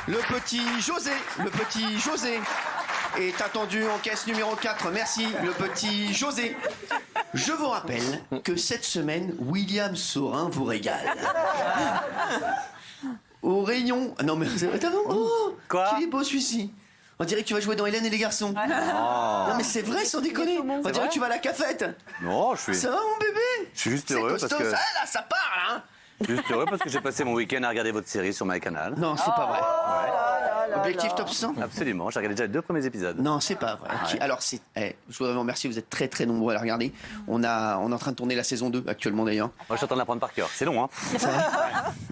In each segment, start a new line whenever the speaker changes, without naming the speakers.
Le petit José est attendu en caisse numéro 4. Merci, le petit José. Je vous rappelle que cette semaine, William Saurin vous régale. Au rayon... Non mais... Oh,
quoi?
Qu'il est beau celui-ci. On dirait que tu vas jouer dans Hélène et les garçons. Non mais c'est vrai, sans déconner. On dirait que tu vas à la cafette.
Non, je suis...
Ça va mon bébé?
Je suis juste heureux parce que...
Ça, là, ça parle, hein.
Je suis juste heureux parce que j'ai passé mon week-end à regarder votre série sur MyCanal.
Non, c'est pas vrai.
Ouais.
Objectif top 100?
Absolument, j'ai regardé déjà les 2 premiers épisodes.
Non, c'est pas vrai.
Ouais.
Alors, je voudrais vous remercier, vous êtes très très nombreux à la regarder. On est en train de tourner la saison 2 actuellement d'ailleurs.
Moi, je suis en train de l'apprendre par cœur. C'est long, hein.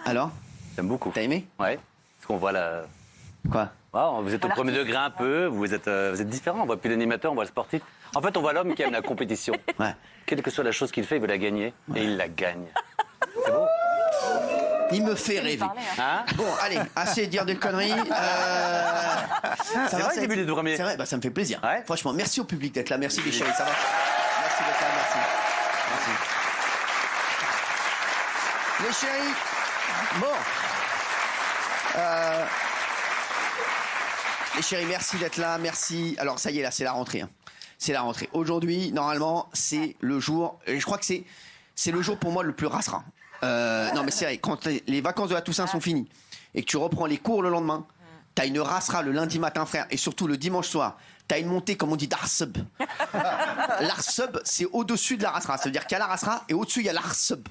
Alors?
J'aime beaucoup.
T'as aimé?
Ouais. Parce qu'on voit la...
Quoi?
Wow, vous êtes au premier degré un peu, vous êtes différent. On voit plus l'animateur, on voit le sportif. En fait, on voit l'homme qui aime la compétition.
Ouais.
Quelle que soit la chose qu'il fait, il veut la gagner. Et il la gagne. C'est beau.
Il me fait rêver.
Hein?
Bon, allez, assez de dire des conneries.
C'est vrai que j'ai vu les 2 premiers.
C'est vrai, bah, ça me fait plaisir.
Ouais.
Franchement, merci au public d'être là. Merci les chéris, ça va? Merci d'être là, merci. Merci. Les chéris, bon. Les chéris, merci d'être là, merci. Alors ça y est, là, c'est la rentrée. Hein. C'est la rentrée. Aujourd'hui, normalement, c'est le jour... Je crois que c'est le jour pour moi le plus rasera. Non mais c'est vrai, quand les vacances de la Toussaint sont finies et que tu reprends les cours le lendemain, t'as une rasera le lundi matin, frère, et surtout le dimanche soir, t'as une montée, comme on dit, d'Arsub. L'Arsub, c'est au-dessus de la rasera. Ça veut dire qu'il y a la rasera et au-dessus, il y a l'Arsub.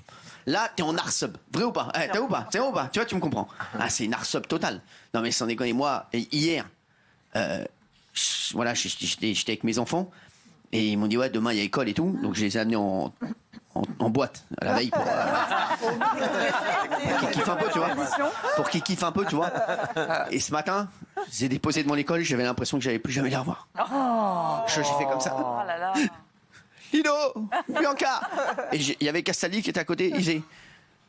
Là, t'es en Arsub. Vrai ou pas? T'es où pas? C'est où pas? Tu vois, tu me comprends. Ah, c'est une Arsub totale. Non mais sans déconner, moi, hier, voilà, j'étais avec mes enfants et ils m'ont dit, ouais, demain, il y a école et tout. Donc, je les ai amenés en boîte à la veille pour qu'ils kiffent un peu, tu vois. Pour qu'ils kiffent un peu, tu vois. Et ce matin, j'ai déposé devant l'école, j'avais l'impression que j'allais plus jamais les revoir. J'ai fait comme ça.
Oh là là.
Lino, Bianca. Et il y avait Castaldi qui était à côté. Il disait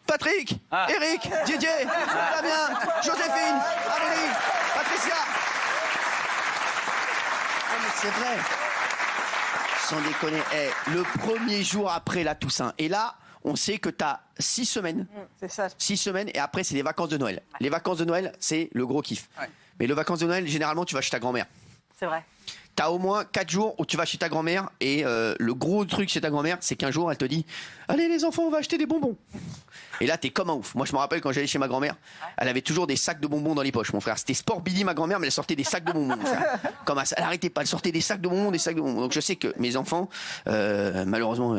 Patrick, Eric, Didier, Damien, Joséphine, Amélie, Patricia. Non, mais c'est vrai. Sans déconner, le premier jour après la Toussaint. Et là, on sait que tu as 6 semaines.
C'est ça.
6 semaines et après, c'est les vacances de Noël. Les vacances de Noël, c'est le gros kiff.
Ouais.
Mais les vacances de Noël, généralement, tu vas chez ta grand-mère.
C'est vrai.
T'as au moins 4 jours où tu vas chez ta grand-mère et le gros truc chez ta grand-mère, c'est qu'un jour, elle te dit « Allez les enfants, on va acheter des bonbons !» Et là, t'es comme un ouf. Moi, je me rappelle quand j'allais chez ma grand-mère, elle avait toujours des sacs de bonbons dans les poches, mon frère. C'était Sport Billy, ma grand-mère, mais elle sortait des sacs de bonbons, mon frère. Comme ça, elle arrêtait pas, elle sortait des sacs de bonbons, des sacs de bonbons. Donc je sais que mes enfants, malheureusement,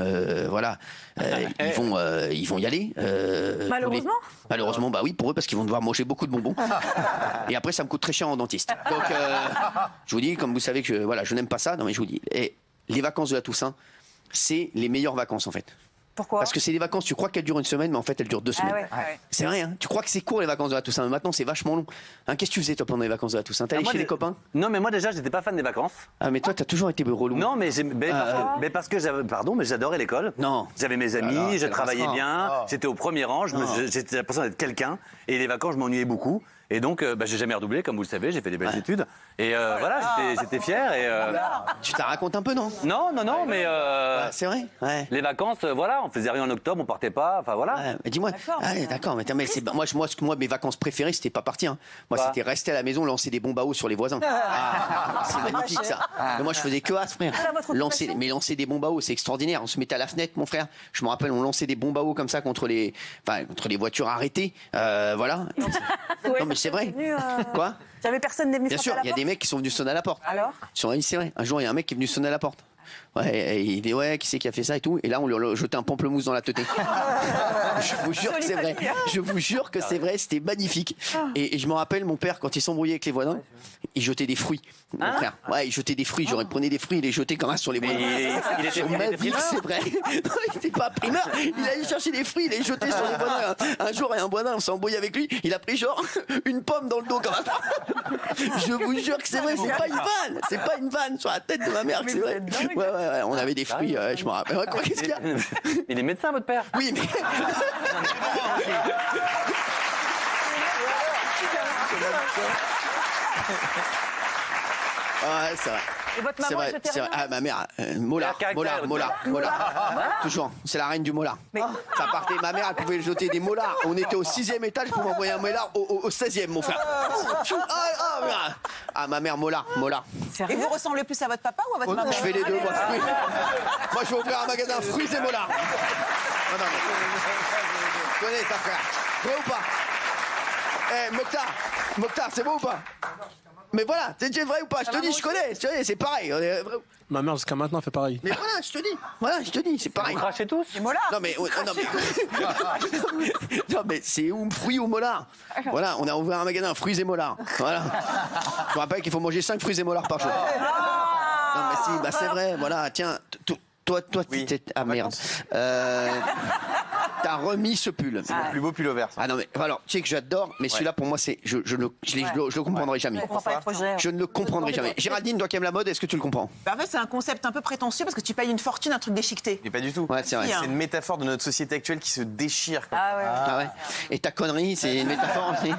voilà, ils vont y aller.
Malheureusement
Malheureusement, bah oui, pour eux, parce qu'ils vont devoir manger beaucoup de bonbons. Et après, ça me coûte très cher en dentiste. Donc, je vous dis, comme vous savez que voilà, je n'aime pas ça, non mais je vous dis, les vacances de la Toussaint, c'est les meilleures vacances en fait.
Pourquoi?
Parce que c'est des vacances, tu crois qu'elles durent 1 semaine, mais en fait elles durent 2 semaines.
Ah ouais, ouais.
C'est vrai, hein. Tu crois que c'est court les vacances de la Toussaint, mais maintenant c'est vachement long. Hein, qu'est-ce que tu faisais toi pendant les vacances de la Toussaint? T'allais chez des copains?
Non, mais moi déjà, j'étais pas fan des vacances.
Ah, mais toi t'as toujours été relou.
Non, mais parce que j'avais, pardon, mais j'adorais l'école.
Non.
J'avais mes amis,
Alors,
je
quel
travaillais
rassin.
bien,
Oh.
j'étais au premier rang, j'étais l'impression d'être quelqu'un. Et les vacances, je m'ennuyais beaucoup. Et donc, j'ai jamais redoublé, comme vous le savez, j'ai fait des belles études. Et voilà, j'étais fier. Et,
Tu te la racontes un peu, non?
non, mais
C'est vrai. Ouais.
les vacances, voilà, on faisait rien en octobre, on partait pas, enfin voilà.
Ouais, mais dis-moi, d'accord, mais c'est moi mes vacances préférées c'était pas partir. Hein. Moi
Bah.
c'était rester à la maison, lancer des bombes à eau sur les voisins. C'est magnifique ça. Mais moi je faisais que as, frère. Lancer des bombes à eau, c'est extraordinaire. On se mettait à la fenêtre, mon frère. Je me rappelle, on lançait des bombes à eau comme ça contre les voitures arrêtées. Voilà. Non mais c'est vrai. Quoi?
J'avais personne n'est venu
Bien
frapper
sûr,
à la
il y a des
porte.
mecs qui sont venus sonner à la porte.
Alors?
Ils sont venus, c'est vrai. Un jour, il y a un mec qui est venu sonner à la porte. Ouais, et il dit ouais, qui c'est qui a fait ça et tout. Et là, on lui a jeté un pamplemousse dans la tête. Je vous jure que c'est vrai. Je vous jure que c'est vrai. C'était magnifique. Et je me rappelle, mon père, quand il s'embrouillait avec les voisins, il jetait des fruits. Mon frère. Ouais, il jetait des fruits. J'aurais prenait des fruits, il les jetait comme ça sur les voisins.
il était
Sur ma vie,
primeur.
c'est vrai. Non, il était pas primeur. Il allait chercher des fruits, il les jetait sur les voisins. Un jour, il y a un voisin, on s'est embrouillé avec lui. Il a pris genre une pomme dans le dos comme ça. Je vous jure que c'est vrai. C'est pas une vanne. C'est pas une vanne sur la tête de ma mère. C'est vrai. Ouais. On avait des fruits. Je me rappelle. Ouais, quoi, qu'est-ce qu'il y a?
Il est médecin, votre père?
Oui, mais. Ouais, ça va.
Et votre
C'est
maman,
vrai,
elle jetait
c'est vrai.
rien
Ah, ma mère, molar, molar. Toujours. C'est la reine du molar. Ça partait, ma mère, elle pouvait jeter des molars. On était au 6e étage, je pouvais envoyer un molar au 16e, mon frère. Ah, ma mère, molar.
Et vous ressemblez plus à votre papa ou à votre maman?
Je fais les deux, moi. Oui. Moi, je vais ouvrir un magasin fruits et molars. Non, mais... Je connais ta frère. Vrai ou pas? Mokhtar, c'est bon ou pas? Mais voilà, c'est vrai ou pas? Je te dis, je connais, c'est pareil.
Ma mère, jusqu'à maintenant, fait pareil.
Mais voilà, je te dis, c'est pareil.
Vous crachez tous?
C'est molar.
Non mais, non mais c'est fruits ou molars. Voilà, on a ouvert un magasin fruits et molars. Voilà. Je vous rappelle qu'il faut manger 5 fruits et molars par jour. Non mais si, bah c'est vrai. Voilà, tiens, toi,
Oui.
ah merde. T'as remis ce pull.
C'est le plus beau pull au vert.
Ah non mais alors, tu sais que j'adore, mais celui-là pour moi c'est, je le comprendrai jamais.
Je comprends pas le projet.
Je ne le comprendrai jamais. Géraldine, toi qui aimes la mode, est-ce que tu le comprends?
En fait, c'est un concept un peu prétentieux parce que tu payes une fortune, un truc déchiqueté.
Mais pas du tout.
Ouais, c'est vrai.
C'est une métaphore de notre société actuelle qui se déchire. Quoi.
Ah ouais.
Ah ouais. Et ta connerie, c'est une métaphore aussi.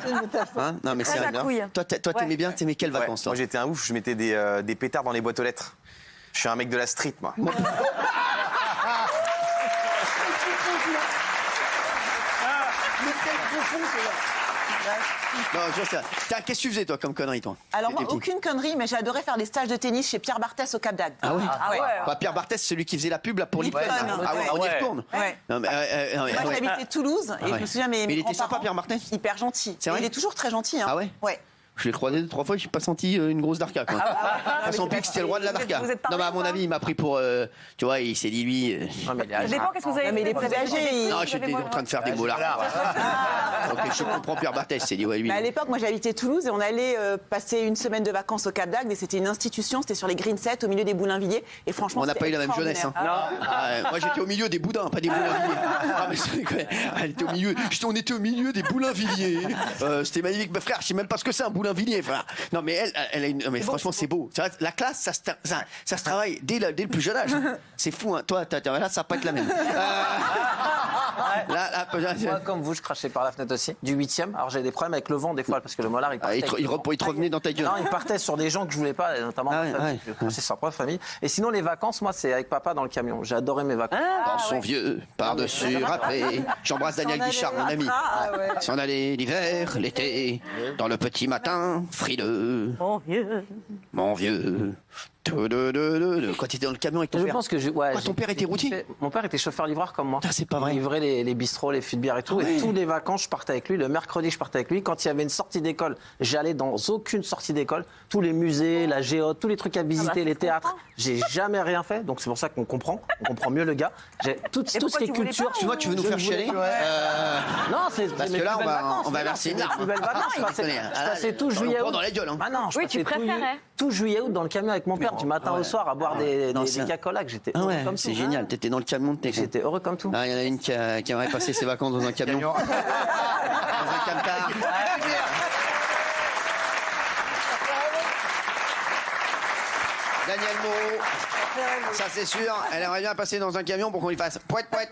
Hein, non mais c'est
Très
vrai.
à couille.
Toi, t'aimais bien, t'aimais quelles
Ouais.
vacances toi?
Moi j'étais un ouf, je mettais des pétards dans les boîtes aux lettres. Je suis un mec de la street, moi.
Non, je sais. Qu'est-ce que tu faisais toi comme connerie toi?
Alors moi,
T'étais petit.
aucune connerie, mais j'ai adoré faire des stages de tennis chez Pierre Barthès au Cap d'Agde.
Ah ouais.
Ah ouais.
Bah, Pierre Barthès, c'est celui qui faisait la pub là, pour Lipton.
Lipton,
là. Ah ouais, on y
ouais.
retourne.
Ouais.
Non, mais, non, mais,
Moi,
ouais.
j'habitais Toulouse et
ouais.
je me souviens mes
Mais il était sympa,
grands-parents,
Pierre Barthès?
hyper gentil.
C'est vrai
Il est toujours très gentil. Hein.
Ah ouais?
Ouais.
Je l'ai croisé 2-3 fois, j'ai pas senti une grosse darka. Quoi. Pas senti que c'était le roi de la darka.
Vous êtes
Non, mais à mon
pareil,
avis, il m'a pris pour. Tu vois, il s'est dit lui.
Non, mais il est
Ça
âgé.
dépend, qu'est-ce que vous avez
Non, mais il est
fait?
plus
Vous avez
âgé,
fait des-
il-
Non,
vous
j'étais
avez
en train de faire des molards. Donc je comprends Pierre Barthès, c'est dit ouais lui.
Mais à l'époque, moi, j'habitais Toulouse et on allait passer une semaine de vacances au Cap d'Agde et c'était une institution, c'était sur les Green 7 au milieu des Boulainvilliers et franchement,
On n'a
c'était
pas eu la même jeunesse. Hein.
extraordinaire.
Moi j'étais au milieu des boudins, pas des boulainvilliers. Ah, mais c'est vrai, elle était au milieu. On était au milieu des boulainvilliers. C'était magnifique, mais frère, je sais même pas ce que c'est un boulainvillier, frère. Non mais elle a une. Mais franchement c'est beau. Ça, la classe, ça se travaille dès le plus jeune âge. C'est fou. Hein. Toi, là, ça va pas être la même.
Moi, comme vous, je crachais par la fenêtre aussi, du 8e. Alors, j'avais des problèmes avec le vent, des fois, parce que le molar, il partait.
Il te revenait dans ta gueule.
Non, il partait sur des gens que je voulais pas, notamment
Ah ouais,
ma famille.
ouais.
Je crachais sur ma propre famille. Et sinon, les vacances, moi, c'est avec papa dans le camion. J'ai adoré mes vacances.
Dans son vieux, par-dessus râpé. J'embrasse Daniel Guichard, mon ami. Si on allait l'hiver, l'été, dans le petit matin, frileux,
Mon vieux.
mon vieux. Quand tu étais dans le camion avec ton
Je
père.
pense que ouais,
Ton père était routier?
Mon père était chauffeur-livreur comme moi.
Ah, c'est pas vrai.
Il livrait les bistrots, les fûts de bière et tout.
ouais.
Et tous les vacances, je partais avec lui. Le mercredi, je partais avec lui. Quand il y avait une sortie d'école, j'allais dans aucune sortie d'école. Tous les musées, la géode, tous les trucs à visiter, les théâtres. J'ai jamais rien fait. Donc c'est pour ça qu'on comprend. On comprend mieux le gars. J'ai tout ce
pourquoi
qui est
tu voulais
culture.
pas,
Tu vois, tu veux nous
Je
faire
ne voulais
chialer
pas. Non, c'est
Parce
mes
que là,
plus belles vacances.
on va
Non,
verser
c'est
une
mes
larme.
plus belles vacances. Je passais, je passais tout juillet,
prend
août.
dans la gueule. Hein.
Ah non, je
Oui, tu
passais
préférais.
tout juillet, août dans le camion avec mon père du matin au soir à boire des
Non, c'est-
Coca-Cola que j'étais
Ah
heureux
ouais,
comme
c'est
tout.
génial. T'étais dans le camion de tes.
J'étais heureux comme tout.
Ah, il y en a une qui aimerait passer ses vacances dans un camion. Dans un camtar. Daniel Moreau, ça c'est sûr, elle aimerait bien passer dans un camion pour qu'on lui fasse poète poète.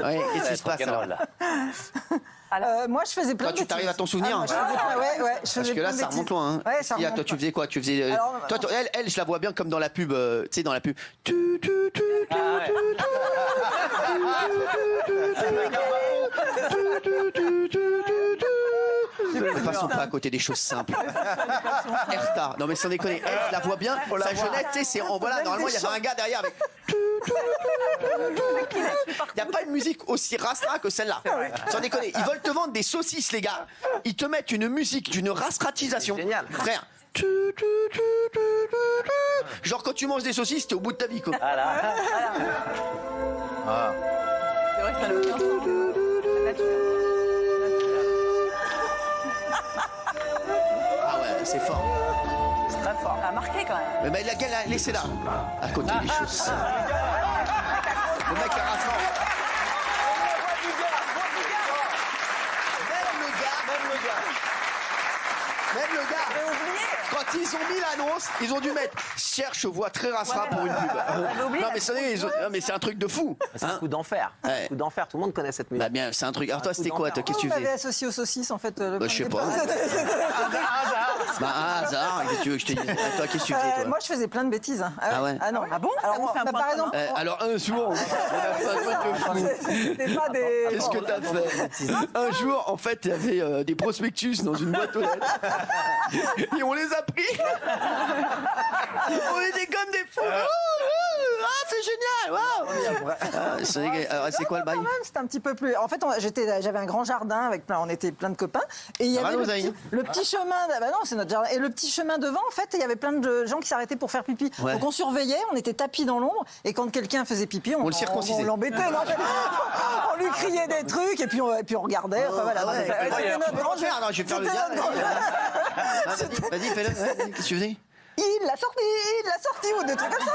Ouais, qu'est-ce qui se passe alors?
Moi, je faisais plein
Toi,
de
tu
bêtises.
t'arrives à ton souvenir?
Ah, moi, je faisais- ouais, je
Parce
faisais
que là,
plein de
ça remonte
bêtises.
loin. Hein.
Ouais, ça
Sia, toi,
remonte.
tu faisais quoi? Tu faisais.
Alors,
Elle, je la vois bien comme dans la pub. Tu sais, dans la pub. Ne passons pas à côté des choses simples. Erta. Non mais sans déconner, elle, je la vois bien. Sa jeunesse, tu sais, c'est voilà, normalement il y avait un gars derrière avec. Il n'y a pas une musique aussi rastra que celle-là. Sans déconner, ils veulent te vendre des saucisses, les gars. Ils te mettent une musique d'une rastratisation.
C'est génial.
Frère. Genre quand tu manges des saucisses, t'es au bout de ta vie quoi.
C'est vrai que ça n'a aucun sens.
Ah ouais, c'est fort.
C'est très fort.
Ça a marqué quand même.
Mais laquelle laissez-la à côté des choses. Le mec est rassurant. Même le gars. Même le gars, quand ils ont mis l'annonce, ils ont dû mettre cherche voix très rassera pour une pub.
oublié
Non mais non, mais c'est un truc de fou.
C'est un coup d'enfer.
Ouais.
Un coup d'enfer, tout le monde connaît cette musique.
Bah bien, c'est un truc. Alors toi, c'était quoi toi? Qu'est-ce que tu
Vous m'avez
faisais?
associé aux saucisses en fait.
Bah, je sais pas. Bah un hasard. Qu'est-ce que tu veux que je te dise? Toi, qu'est-ce que tu faisais toi?
Moi, je faisais plein de bêtises. Hein.
Ah ouais.
Ah non.
Ah bon?
Alors,
Ça vous fait un
bah,
point
par
commun.
exemple,
Alors souvent, on a fait un truc de fou.
c'était pas des.
Qu'est-ce que t'as fait? Un jour, en fait, il y avait des prospectus dans une boîte aux lettres. Et on les a pris. On est des comme des fous. Ah, c'est génial. Wow. C'est quoi le bail?
Quand même, c'était un petit peu plus. En fait, j'avais un grand jardin avec on était plein de copains et il y
Ça va,
avait
l'oseille
le petit chemin. Bah non, c'est notre jardin. Et le petit chemin devant, en fait, il y avait plein de gens qui s'arrêtaient pour faire pipi.
Ouais.
Donc on surveillait, on était tapis dans l'ombre et quand quelqu'un faisait pipi,
On le circoncisait.
on l'embêtait. Non, on lui criait des trucs et puis on regardait. Enfin voilà.
Ah ouais.
C'était notre grand jeu.
Non, je vais faire le
C'était
gars.
notre grand jeu.
Vas-y, fais-le. Ouais, qu'est-ce que tu faisais?
Il l'a sorti ou des trucs comme ça.